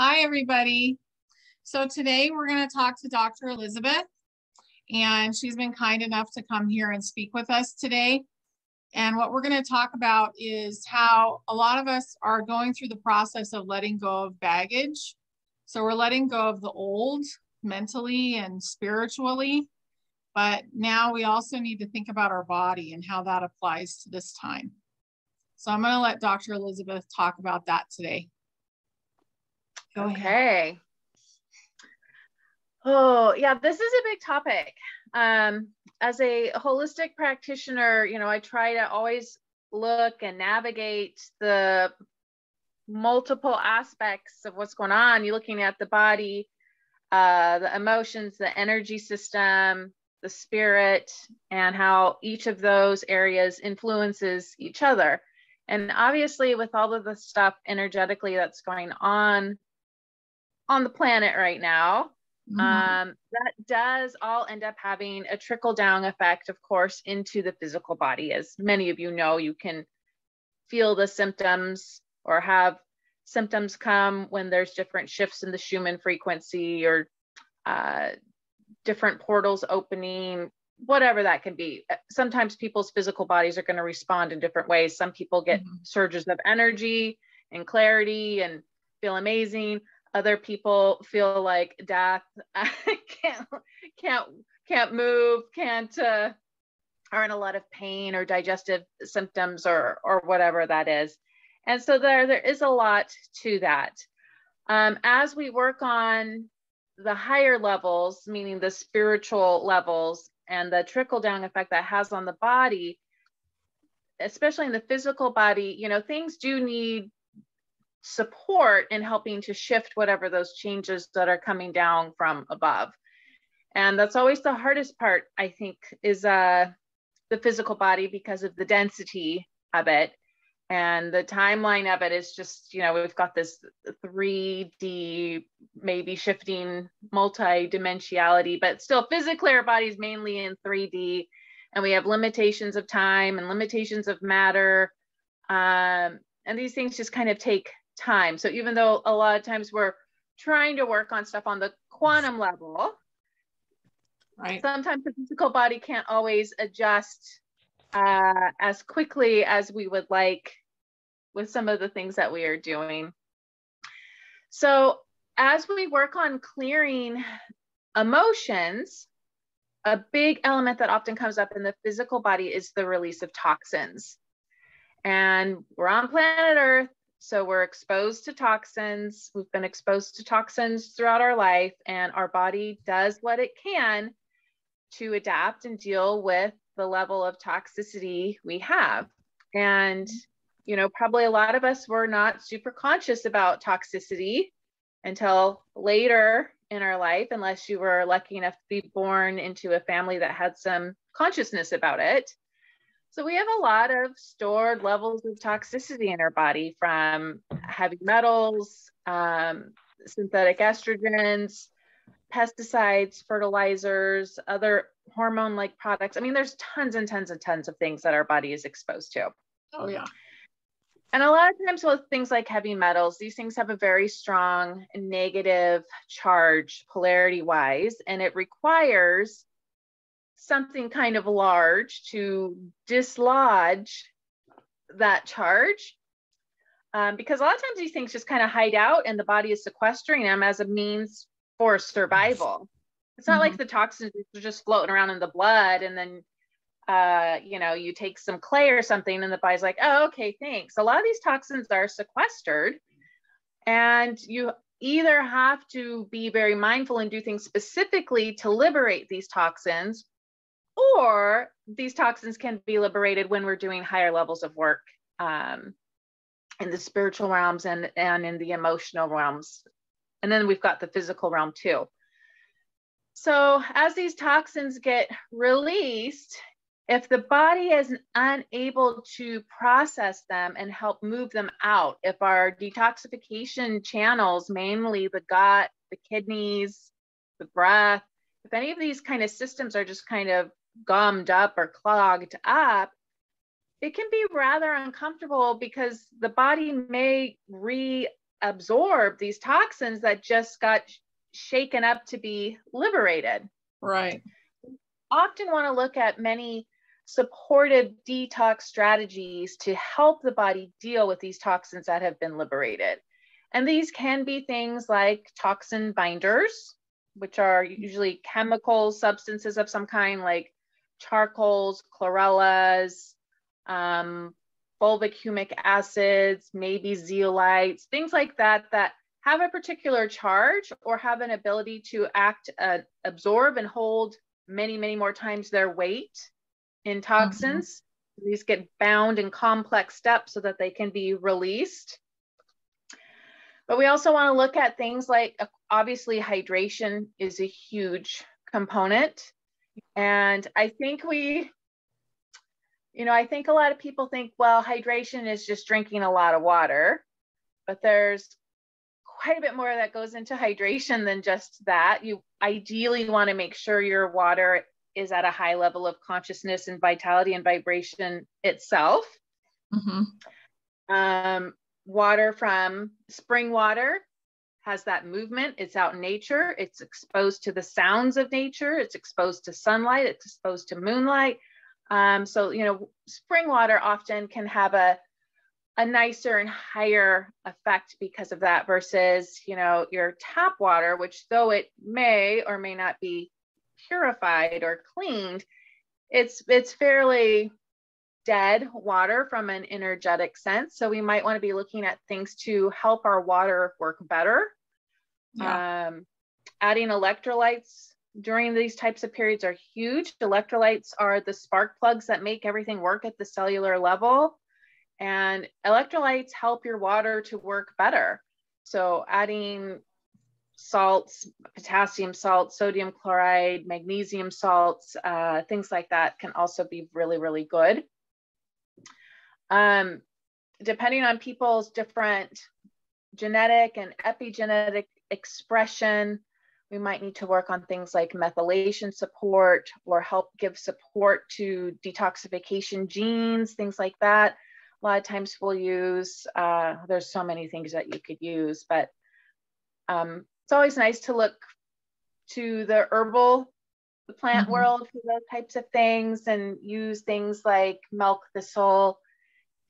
Hi, everybody. So today we're going to talk to Dr. Elizabeth, and she's been kind enough to come here and speak with us today. And what we're going to talk about is how a lot of us are going through the process of letting go of baggage. So we're letting go of the old mentally and spiritually, but now we also need to think about our body and how that applies to this time. So I'm going to let Dr. Elizabeth talk about that today. Go ahead. Okay. Oh, yeah, this is a big topic. As a holistic practitioner, I try to always look and navigate the multiple aspects of what's going on. You're looking at the body, the emotions, the energy system, the spirit, and how each of those areas influences each other. And obviously, with all of the stuff energetically that's going on the planet right now, that does all end up having a trickle down effect, of course, into the physical body. As many of you know, you can feel the symptoms or have symptoms come when there's different shifts in the Schumann frequency or different portals opening, whatever that can be. Sometimes people's physical bodies are going to respond in different ways. Some people get surges of energy and clarity and feel amazing. Other people feel like death, can't move, are in a lot of pain or digestive symptoms or whatever that is. And so there is a lot to that. As we work on the higher levels, meaning the spiritual levels and the trickle down effect that has on the body, especially in the physical body, things do need support in helping to shift whatever those changes that are coming down from above. And that's always the hardest part, I think, is the physical body, because of the density of it. And the timeline of it is just, we've got this 3D, maybe shifting multi-dimensionality, but still physically our body's mainly in 3D. And we have limitations of time and limitations of matter. And these things just kind of take time. So even though a lot of times we're trying to work on stuff on the quantum level, right, sometimes the physical body can't always adjust as quickly as we would like with some of the things that we are doing. So as we work on clearing emotions, a big element that often comes up in the physical body is the release of toxins. And we're on planet Earth, so we're exposed to toxins. We've been exposed to toxins throughout our life, and our body does what it can to adapt and deal with the level of toxicity we have. And, probably a lot of us were not super conscious about toxicity until later in our life, unless you were lucky enough to be born into a family that had some consciousness about it. So we have a lot of stored levels of toxicity in our body, from heavy metals, synthetic estrogens, pesticides, fertilizers, other hormone-like products. I mean, there's tons and tons and tons of things that our body is exposed to. Oh, yeah. And a lot of times with things like heavy metals, these things have a very strong negative charge polarity-wise, and it requires something kind of large to dislodge that charge, because a lot of times these things just kind of hide out and the body is sequestering them as a means for survival. It's not like the toxins are just floating around in the blood and then you take some clay or something and the body's like, oh, okay, thanks. A lot of these toxins are sequestered, and you either have to be very mindful and do things specifically to liberate these toxins, or these toxins can be liberated when we're doing higher levels of work in the spiritual realms and in the emotional realms. And then we've got the physical realm too. So as these toxins get released, if the body is unable to process them and help move them out, if our detoxification channels, mainly the gut, the kidneys, the breath, if any of these kind of systems are just kind of gummed up or clogged up, it can be rather uncomfortable, because the body may absorb these toxins that just got shaken up to be liberated. Right. Often want to look at many supportive detox strategies to help the body deal with these toxins that have been liberated. And these can be things like toxin binders, which are usually chemical substances of some kind, like charcoals, chlorellas, fulvic humic acids, maybe zeolites, things like that, that have a particular charge or have an ability to absorb and hold many, many more times their weight in toxins. These get bound in complex steps so that they can be released. But we also want to look at things like, obviously, hydration is a huge component. And I think I think a lot of people think, well, hydration is just drinking a lot of water, but there's quite a bit more that goes into hydration than just that. You ideally want to make sure your water is at a high level of consciousness and vitality and vibration itself. Water from spring water has that movement. It's out in nature. It's exposed to the sounds of nature. It's exposed to sunlight. It's exposed to moonlight. So, spring water often can have a nicer and higher effect because of that versus, your tap water, which though it may or may not be purified or cleaned, it's fairly dead water from an energetic sense. So we might want to be looking at things to help our water work better. Yeah. Adding electrolytes during these types of periods are huge. Electrolytes are the spark plugs that make everything work at the cellular level. And electrolytes help your water to work better. So adding salts, potassium salts, sodium chloride, magnesium salts, things like that can also be really, really good. Depending on people's different genetic and epigenetic expression, we might need to work on things like methylation support or help give support to detoxification genes, things like that. A lot of times we'll use, there's so many things that you could use, but it's always nice to look to the herbal, the plant world for those types of things and use things like milk thistle,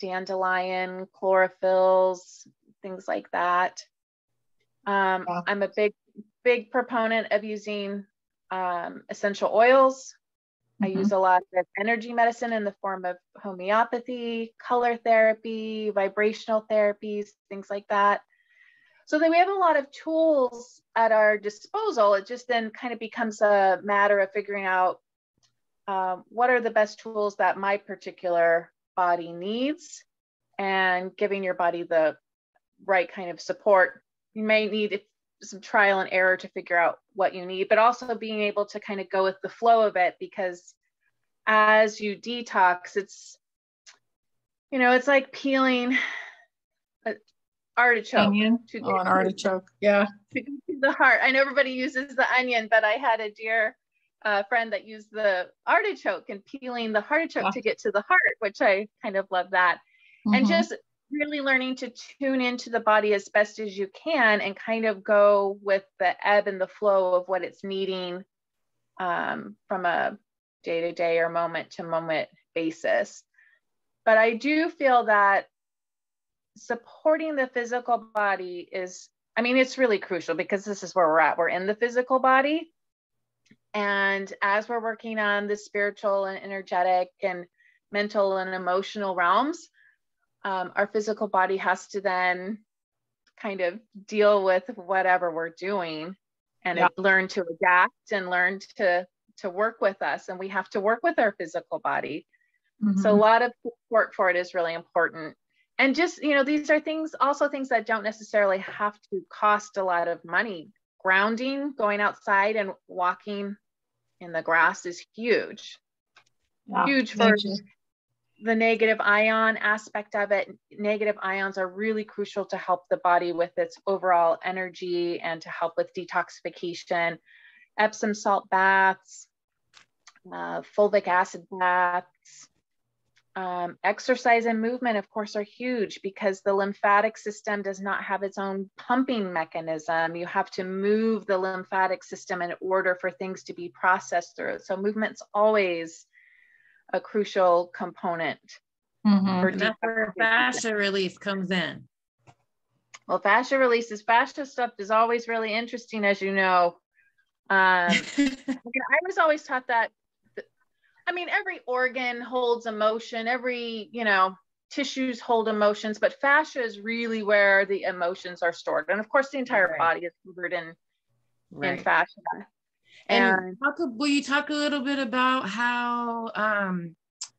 dandelion, chlorophylls, things like that. I'm a big proponent of using essential oils. I use a lot of energy medicine in the form of homeopathy, color therapy, vibrational therapies, things like that. So then we have a lot of tools at our disposal. It just then kind of becomes a matter of figuring out what are the best tools that my particular body needs and giving your body the right kind of support. You may need some trial and error to figure out what you need, but also being able to kind of go with the flow of it, because as you detox, it's like peeling an artichoke. Onion? An artichoke, yeah. To the heart. I know everybody uses the onion, but I had a dear friend that used the artichoke and peeling the artichoke to get to the heart, which I kind of love that. And just really learning to tune into the body as best as you can and kind of go with the ebb and the flow of what it's needing from a day-to-day or moment-to-moment basis. But I do feel that supporting the physical body is, it's really crucial because this is where we're at. We're in the physical body. And as we're working on the spiritual and energetic and mental and emotional realms, our physical body has to then kind of deal with whatever we're doing and learn to adapt and learn to work with us. And we have to work with our physical body. So a lot of support for it is really important. And just, these are things that don't necessarily have to cost a lot of money. Grounding, going outside and walking in the grass is huge. Huge for the negative ion aspect of it. Negative ions are really crucial to help the body with its overall energy and to help with detoxification. Epsom salt baths, fulvic acid baths, Exercise and movement, of course, are huge because the lymphatic system does not have its own pumping mechanism. You have to move the lymphatic system in order for things to be processed through. So movement's always a crucial component. Mm-hmm. And that's where fascia release comes in. Well, fascia releases, fascia stuff is always really interesting, as you know. I was always taught that, I mean, every organ holds emotion, every, tissues hold emotions, but fascia is really where the emotions are stored. And of course, the entire body is covered in fascia. And will you talk a little bit about how,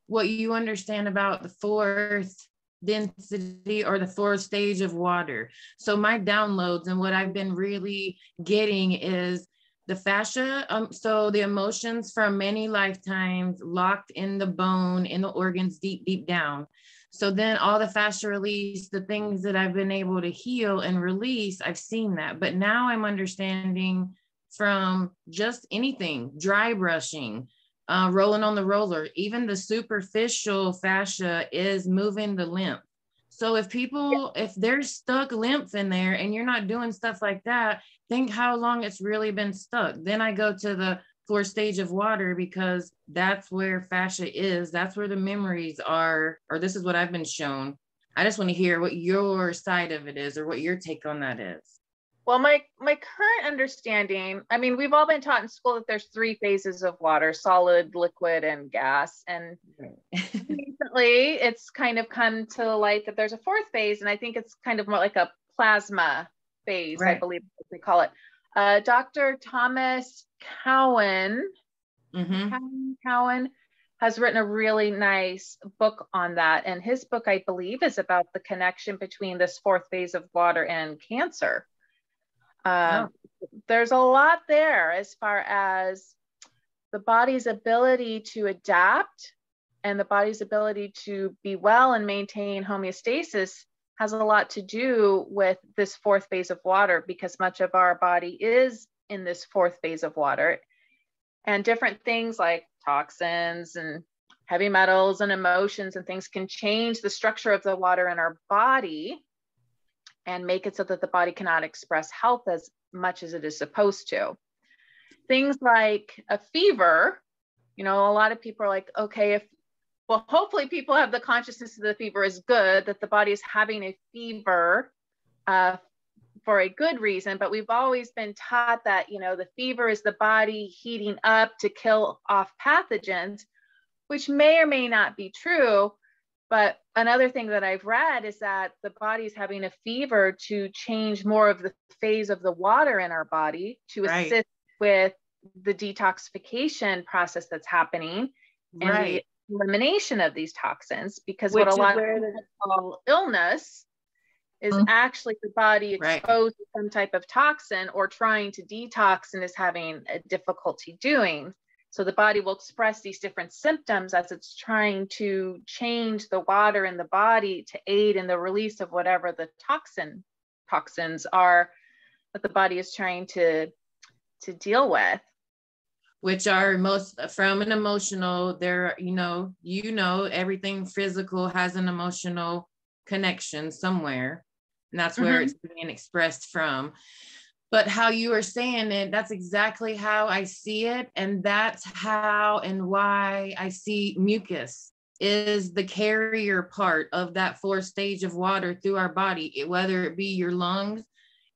what you understand about the fourth density or the fourth stage of water? So my downloads and what I've been really getting is the fascia, so the emotions from many lifetimes locked in the bone, in the organs deep, deep down. So then all the fascia release, the things that I've been able to heal and release, I've seen that. But now I'm understanding from just anything, dry brushing, rolling on the roller, even the superficial fascia is moving the lymph. So if there's stuck lymph in there and you're not doing stuff like that, think how long it's really been stuck. Then I go to the fourth stage of water because that's where fascia is. That's where the memories are, or this is what I've been shown. I just want to hear what your side of it is or what your take on that is. Well, my current understanding, I mean, we've all been taught in school that there's 3 phases of water: solid, liquid, and gas. And recently it's kind of come to light that there's a 4th phase, and I think it's kind of more like a plasma phase, I believe they call it. Dr. Thomas Cowan, Cowan has written a really nice book on that. And his book, I believe, is about the connection between this 4th phase of water and cancer. There's a lot there as far as the body's ability to adapt and the body's ability to be well and maintain homeostasis has a lot to do with this 4th phase of water, because much of our body is in this 4th phase of water, and different things like toxins and heavy metals and emotions and things can change the structure of the water in our body and make it so that the body cannot express health as much as it is supposed to. Things like a fever, a lot of people are like, okay, hopefully people have the consciousness that the fever is good, that the body is having a fever for a good reason. But we've always been taught that, the fever is the body heating up to kill off pathogens, which may or may not be true. But another thing that I've read is that the body is having a fever to change more of the phase of the water in our body to assist with the detoxification process that's happening and the elimination of these toxins. Because what a lot of people call illness is actually the body exposed to some type of toxin or trying to detox and is having a difficulty doing. So the body will express these different symptoms as it's trying to change the water in the body to aid in the release of whatever the toxins are that the body is trying to deal with. Which are most from an emotional, everything physical has an emotional connection somewhere. And that's where it's being expressed from. But how you are saying it, that's exactly how I see it. And that's how and why I see mucus is the carrier part of that 4th stage of water through our body, whether it be your lungs,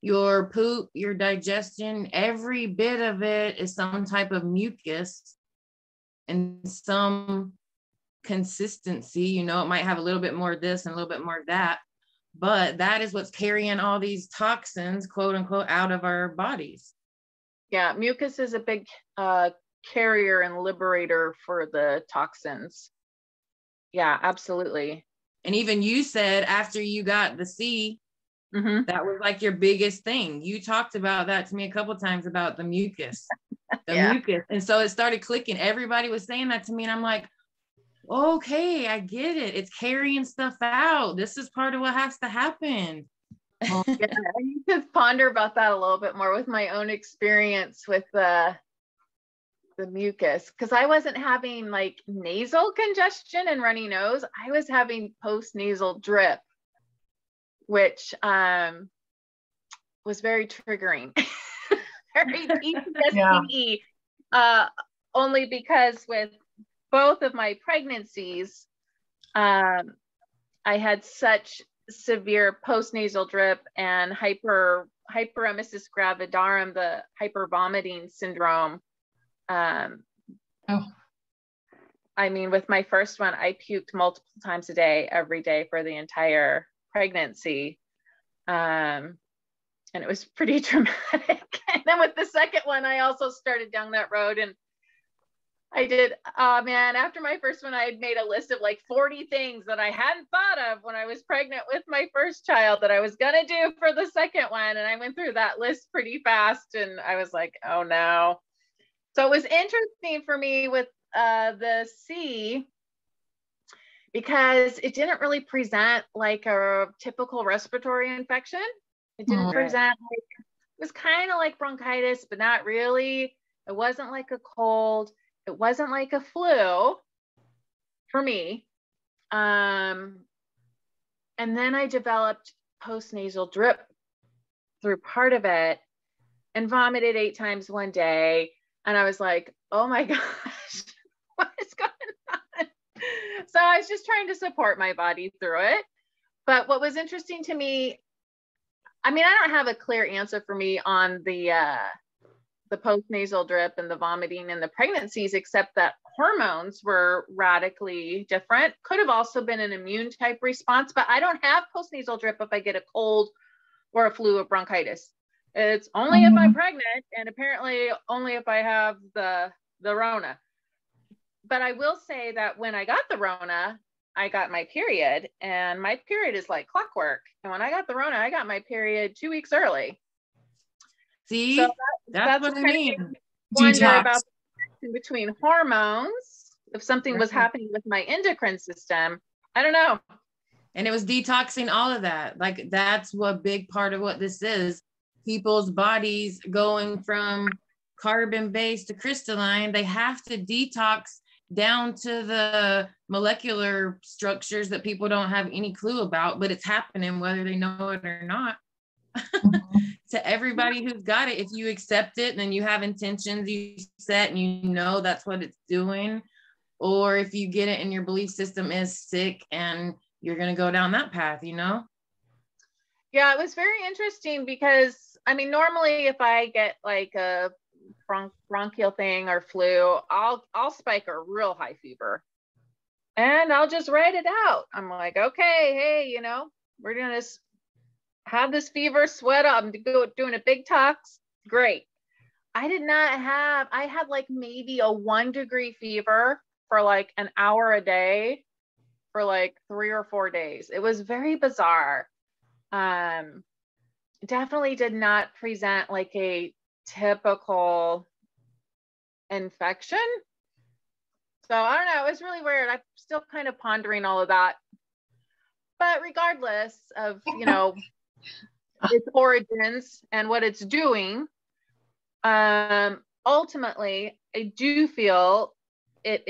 your poop, your digestion, every bit of it is some type of mucus and some consistency. It might have a little bit more of this and a little bit more of that. But that is what's carrying all these toxins, quote unquote, out of our bodies. Yeah, mucus is a big carrier and liberator for the toxins. Yeah, absolutely. And even you said after you got the C, that was like your biggest thing. You talked about that to me a couple of times about the mucus, mucus. And so it started clicking. Everybody was saying that to me. And I'm like, okay, I get it. It's carrying stuff out. This is part of what has to happen. I need to ponder about that a little bit more with my own experience with the mucus, because I wasn't having like nasal congestion and runny nose. I was having post-nasal drip, which was very triggering, very PTSD, only because with both of my pregnancies, I had such severe postnasal drip and hyperemesis gravidarum, the hypervomiting syndrome. I mean, with my first one, I puked multiple times a day, every day for the entire pregnancy. And it was pretty traumatic. And then with the second one, I also started down that road, and I did, man, after my first one, I had made a list of like 40 things that I hadn't thought of when I was pregnant with my first child that I was going to do for the second one. And I went through that list pretty fast, and I was like, oh no. So it was interesting for me with the C, because it didn't really present like a typical respiratory infection. It didn't present like, it was kind of like bronchitis, but not really. It wasn't like a cold. It wasn't like a flu for me. And then I developed postnasal drip through part of it and vomited 8 times one day. And I was like, oh my gosh, what is going on? So I was just trying to support my body through it. But what was interesting to me, I mean, I don't have a clear answer for me on the postnasal drip and the vomiting and the pregnancies, except that hormones were radically different. Could have also been an immune type response, but I don't have postnasal drip if I get a cold or a flu or bronchitis. It's only if I'm pregnant, and apparently only if I have the Rona. But I will say that when I got the Rona, I got my period, and my period is like clockwork. And when I got the Rona, I got my period 2 weeks early. See, so that's what I mean. Wonder about the connection between hormones. If something was happening with my endocrine system, I don't know. And it was detoxing all of that. Like, that's what big part of what this is. People's bodies going from carbon-based to crystalline, they have to detox down to the molecular structures that people don't have any clue about, but it's happening whether they know it or not. To everybody who's got it, if you accept it and then you have intentions you set and you know that's what it's doing, or if you get it and your belief system is sick and you're going to go down that path, you know? Yeah, it was very interesting because, I mean, normally if I get like a bronchial thing or flu, I'll spike a real high fever and I'll just write it out. I'm like, okay, hey, you know, we're going to have this fever, sweat up, I'm doing a big tox. Great. I had like maybe a 1 degree fever for like an hour a day for like 3 or 4 days. It was very bizarre. Definitely did not present like a typical infection. So I don't know, it was really weird. I'm still kind of pondering all of that. But regardless of, you know, its origins and what it's doing, ultimately, I do feel it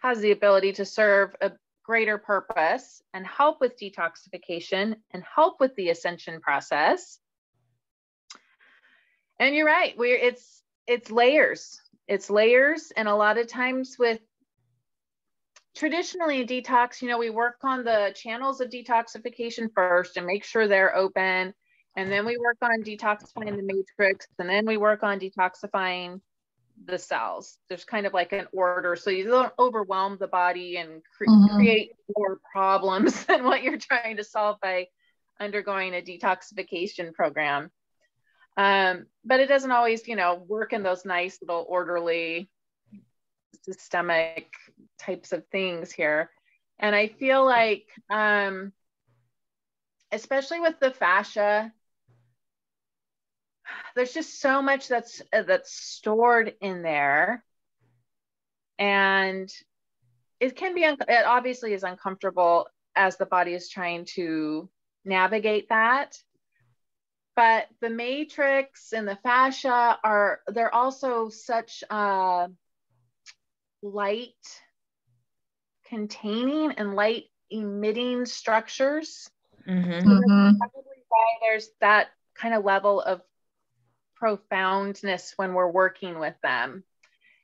has the ability to serve a greater purpose and help with detoxification and help with the ascension process. And you're right, it's layers. It's layers, and a lot of times with traditionally detox, you know, we work on the channels of detoxification first and make sure they're open. And then we work on detoxifying the matrix, and then we work on detoxifying the cells. There's kind of like an order, so you don't overwhelm the body and create more problems than what you're trying to solve by undergoing a detoxification program. But it doesn't always, you know, work in those nice little orderly systemic types of things here. And I feel like, especially with the fascia, there's just so much that's stored in there, and it can be, it obviously is uncomfortable as the body is trying to navigate that. But the matrix and the fascia they're also such light containing and light emitting structures. Mm-hmm. So that's probably why there's that kind of level of profoundness when we're working with them,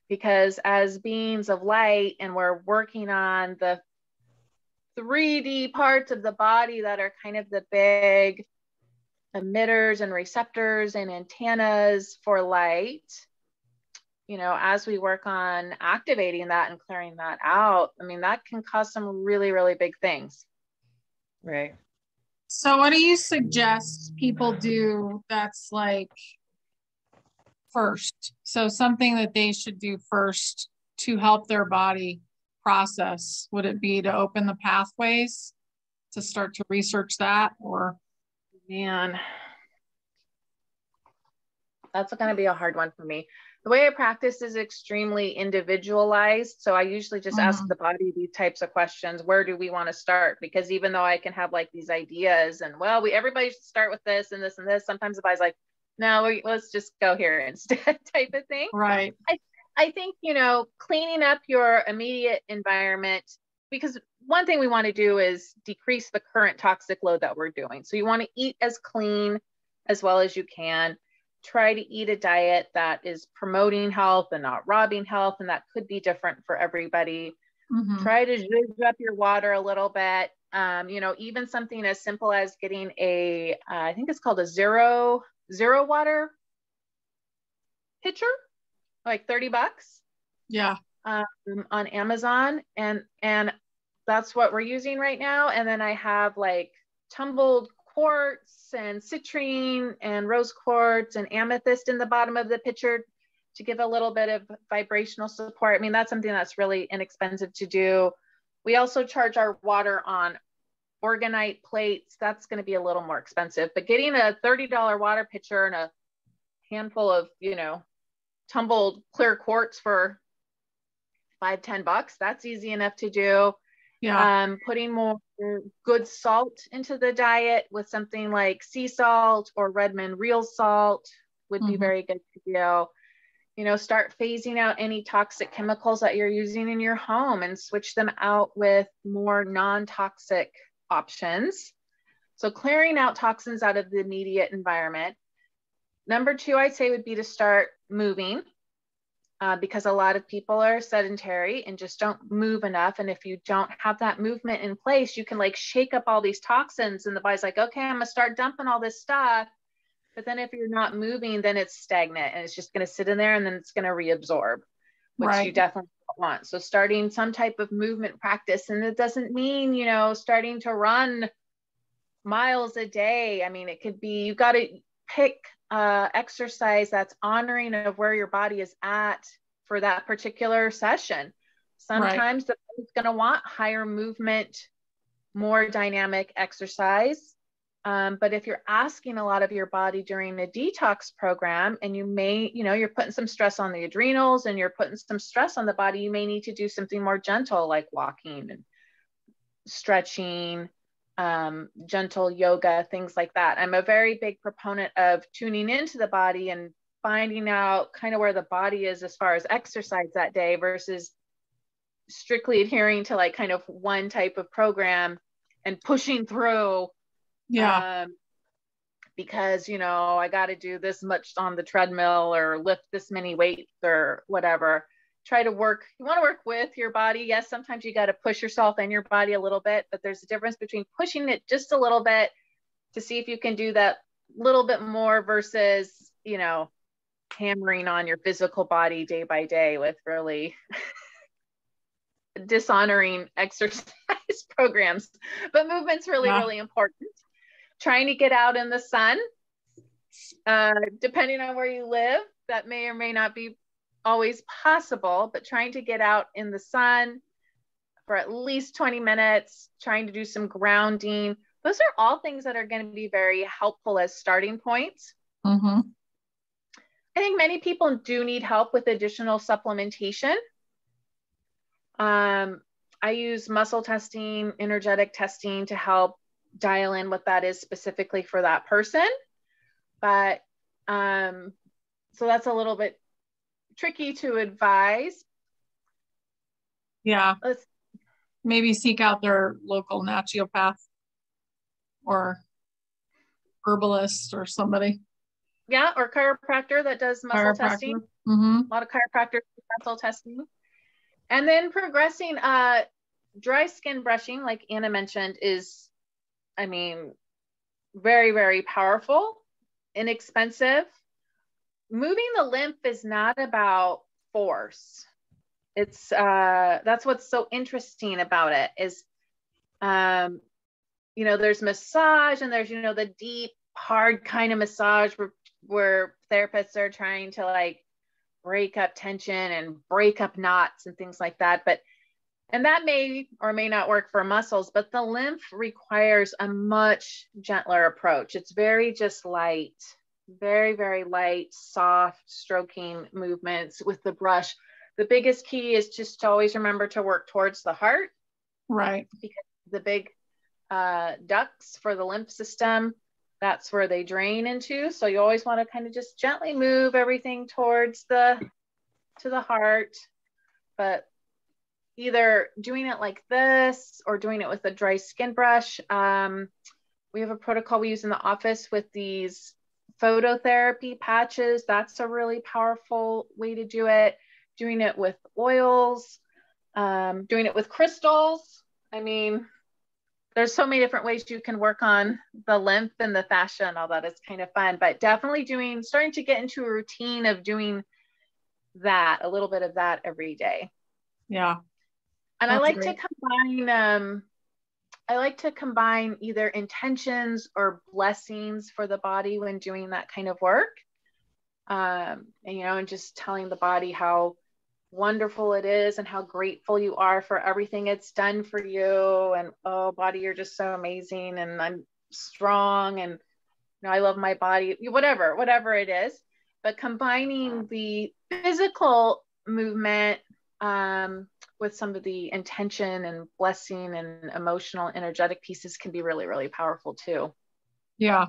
because as beings of light, and we're working on the 3D parts of the body that are kind of the big emitters and receptors and antennas for light, you know, as we work on activating that and clearing that out, I mean, that can cause some really, really big things. Right. So what do you suggest people do that's like first? So something that they should do first to help their body process, would it be to open the pathways, to start to research that? Or man, that's going to be a hard one for me. The way I practice is extremely individualized. So I usually just ask the body these types of questions. Where do we want to start? Because even though I can have like these ideas and, well, everybody should start with this and this and this, sometimes the body's like, no, let's just go here instead type of thing. right. I think, you know, cleaning up your immediate environment, because one thing we want to do is decrease the current toxic load that we're doing. So you want to eat as clean as well as you can. Try to eat a diet that is promoting health and not robbing health. And that could be different for everybody. Try to zhuzh up your water a little bit. You know, even something as simple as getting I think it's called a zero water pitcher, like $30. Yeah. On Amazon. And that's what we're using right now. And then I have like tumbled quartz and citrine and rose quartz and amethyst in the bottom of the pitcher to give a little bit of vibrational support. I mean, that's something that's really inexpensive to do. We also charge our water on organite plates. That's going to be a little more expensive, but getting a $30 water pitcher and a handful of, you know, tumbled clear quartz for $5-10, that's easy enough to do. Yeah. Putting more good salt into the diet with something like sea salt or Redmond real salt would be very good to do. You know, start phasing out any toxic chemicals that you're using in your home and switch them out with more non-toxic options. So clearing out toxins out of the immediate environment. Number 2, I'd say would be to start moving. Because a lot of people are sedentary and just don't move enough. And if you don't have that movement in place, you can like shake up all these toxins and the body's like, okay, I'm gonna start dumping all this stuff. But then if you're not moving, then it's stagnant and it's just gonna sit in there and then it's gonna reabsorb, which you definitely don't want. So starting some type of movement practice, and it doesn't mean, you know, starting to run miles a day. I mean, it could be, you got to pick exercise that's honoring of where your body is at for that particular session. Sometimes the body's going to want higher movement, more dynamic exercise. But if you're asking a lot of your body during a detox program, and you may, you know, you're putting some stress on the adrenals and you're putting some stress on the body, you may need to do something more gentle, like walking and stretching, gentle yoga, things like that. I'm a very big proponent of tuning into the body and finding out kind of where the body is as far as exercise that day versus strictly adhering to like kind of one type of program and pushing through. Yeah. Because, you know, I got to do this much on the treadmill or lift this many weights or whatever. Try to work, you want to work with your body. Yes, sometimes you got to push yourself and your body a little bit, but there's a difference between pushing it just a little bit to see if you can do that little bit more versus, you know, hammering on your physical body day by day with really dishonoring exercise programs. But movement's really, really important. Trying to get out in the sun, depending on where you live, that may or may not be always possible, but trying to get out in the sun for at least 20 minutes, trying to do some grounding. Those are all things that are going to be very helpful as starting points. I think many people do need help with additional supplementation. I use muscle testing, energetic testing to help dial in what that is specifically for that person. but so that's a little bit tricky to advise. Yeah. Maybe seek out their local naturopath or herbalist or somebody. Yeah, or chiropractor that does muscle testing. Mm-hmm. A lot of chiropractors do muscle testing. And then progressing, dry skin brushing, like Anna mentioned, is, I mean, very, very powerful, inexpensive. Moving the lymph is not about force. It's that's what's so interesting about it is, you know, there's massage and there's, you know, the deep, hard kind of massage where therapists are trying to like break up tension and break up knots and things like that. And that may or may not work for muscles, but the lymph requires a much gentler approach. It's very just light, very, very light, soft stroking movements with the brush. The biggest key is just to always remember to work towards the heart. Right. Because the big ducts for the lymph system, that's where they drain into. So you always want to kind of just gently move everything towards to the heart, but either doing it like this or doing it with a dry skin brush. We have a protocol we use in the office with these phototherapy patches. That's a really powerful way to do it. Doing it with oils, doing it with crystals. I mean, there's so many different ways you can work on the lymph and the fascia and all that. It's kind of fun, but definitely starting to get into a routine of doing that, a little bit of that every day. Yeah. And I like to combine either intentions or blessings for the body when doing that kind of work. And, you know, and just telling the body how wonderful it is and how grateful you are for everything it's done for you. And, oh, body, you're just so amazing. And I'm strong. And, you know, I love my body, whatever it is. But combining the physical movement with some of the intention and blessing and emotional, energetic pieces can be really, really powerful too. Yeah.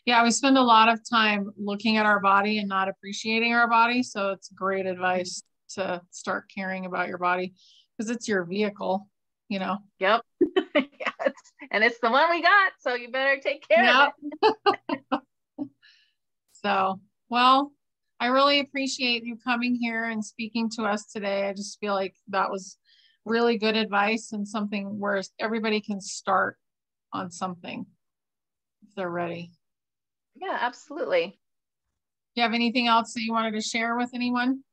Yeah. We spend a lot of time looking at our body and not appreciating our body. So it's great advice to start caring about your body because it's your vehicle, you know? Yep. Yes. And it's the one we got. So you better take care of it. So, well, I really appreciate you coming here and speaking to us today. I just feel like that was really good advice and something where everybody can start on something if they're ready. Yeah, absolutely. You have anything else that you wanted to share with anyone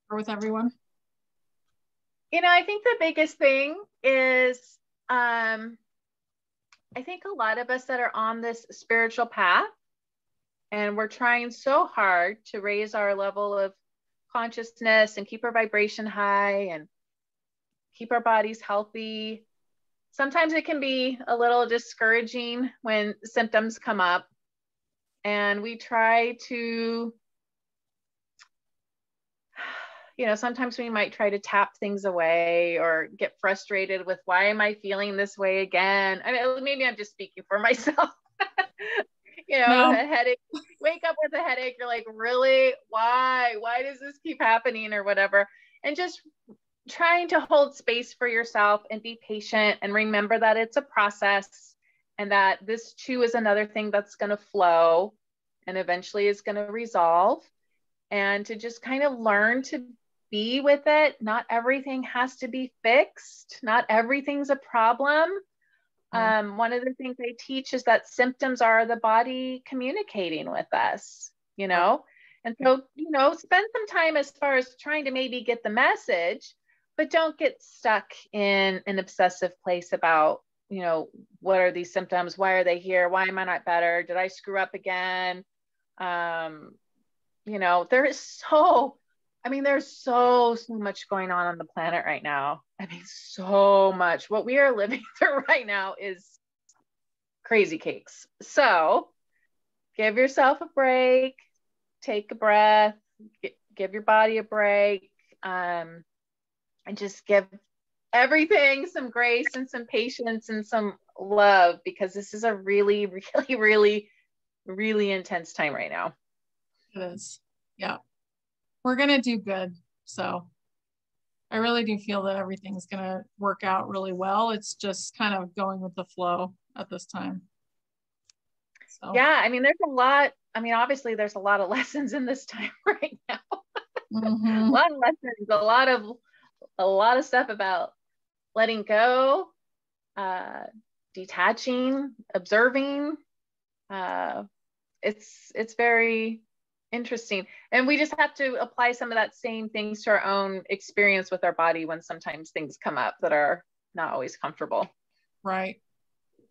or with everyone? You know, I think the biggest thing is, I think a lot of us that are on this spiritual path and we're trying so hard to raise our level of consciousness and keep our vibration high and keep our bodies healthy. Sometimes it can be a little discouraging when symptoms come up, and we try to, you know, sometimes we might try to tap things away or get frustrated with, why am I feeling this way again? I mean, maybe I'm just speaking for myself. You know, a headache, wake up with a headache. You're like, really? Why does this keep happening or whatever? And just trying to hold space for yourself and be patient and remember that it's a process and that this too is another thing that's going to flow and eventually is going to resolve, and to just kind of learn to be with it. Not everything has to be fixed. Not everything's a problem. One of the things they teach is that symptoms are the body communicating with us, you know? And so, you know, spend some time as far as trying to maybe get the message, but don't get stuck in an obsessive place about, you know, what are these symptoms? Why are they here? Why am I not better? Did I screw up again? You know, there's so much going on the planet right now. I mean, so much. What we are living through right now is crazy cakes. So give yourself a break, take a breath, give your body a break, and just give everything some grace and some patience and some love, because this is a really, really, really really intense time right now. It is. Yeah. We're going to do good. So I really do feel that everything's going to work out really well. It's just kind of going with the flow at this time. So. Yeah. I mean, there's a lot. I mean, obviously there's a lot of lessons in this time right now. Mm-hmm. A lot of lessons, a lot of stuff about letting go, detaching, observing. It's very interesting. And we just have to apply some of that same things to our own experience with our body when sometimes things come up that are not always comfortable. Right.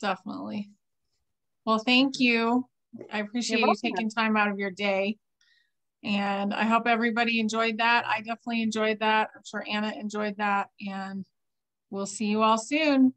Definitely. Well, thank you. I appreciate you taking time out of your day. And I hope everybody enjoyed that. I definitely enjoyed that. I'm sure Anna enjoyed that. And we'll see you all soon.